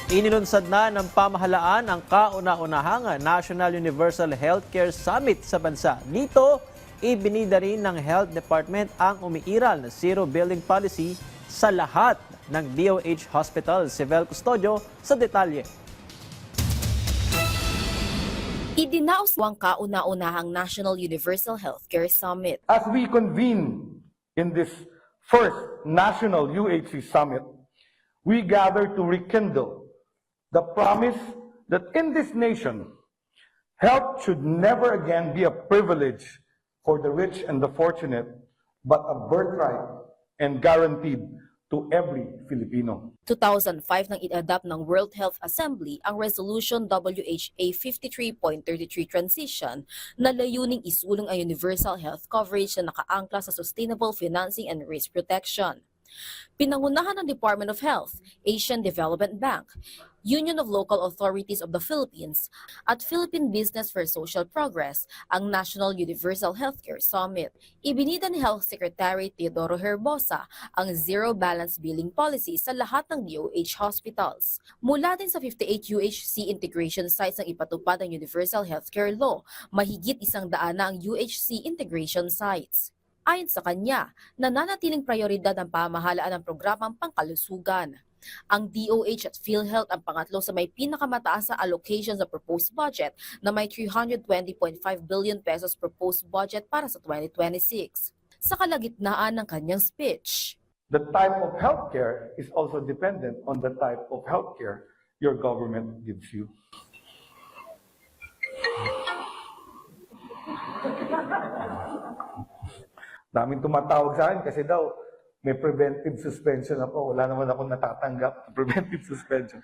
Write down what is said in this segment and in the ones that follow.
Inilunsad na ng pamahalaan ang kauna-unahang National Universal Healthcare Summit sa bansa. Dito, ibinida rin ng Health Department ang umiiral na zero billing policy sa lahat ng DOH hospitals. Si Vel Custodio sa detalye. Idinaos ang kauna-unahang National Universal Healthcare Summit. As we convene in this first National UHC Summit, we gather to rekindle the promise that in this nation, health should never again be a privilege for the rich and the fortunate, but a birthright and guaranteed to every Filipino. 2005 nang i-adapt ng World Health Assembly ang Resolution WHA 53.33 Transition na layuning isulong ang universal health coverage na nakaangkla sa sustainable financing and risk protection. Pinangunahan ng Department of Health, Asian Development Bank, Union of Local Authorities of the Philippines at Philippine Business for Social Progress ang National Universal Healthcare Summit. Ibinida ni Health Secretary Teodoro Herbosa ang zero balance billing policy sa lahat ng DOH hospitals. Mula din sa 58 UHC integration sites ang ipatupad ang Universal Healthcare Law, mahigit 100 na ang UHC integration sites. Ayon sa kanya, nananatiling prioridad ng pamahalaan ng programang pangkalusugan. Ang DOH at PhilHealth ang pangatlo sa may pinakamataas na allocation sa proposed budget na may 320.5 billion pesos proposed budget para sa 2026. Sa kalagitnaan ng kanyang speech, The type of healthcare is also dependent on the type of healthcare your government gives you. Daming tumatawag sa akin kasi daw may preventive suspension ako. Wala naman akong natatanggap preventive suspension.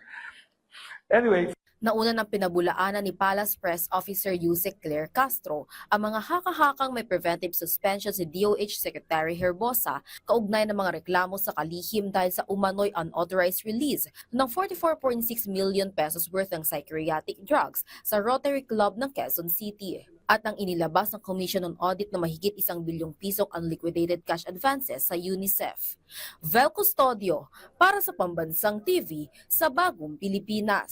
Anyway, nauna ng pinabulaanan ni Palace Press Officer Yusek Claire Castro ang mga haka-hakang may preventive suspension si DOH Secretary Herbosa kaugnay ng mga reklamo sa kalihim dahil sa umano'y unauthorized release ng 44.6 million pesos worth ng psychiatric drugs sa Rotary Club ng Quezon City. At ang inilabas ng Commission on Audit na mahigit 1 bilyong pisong unliquidated cash advances sa UNICEF. Vel Custodio para sa Pambansang TV sa Bagong Pilipinas.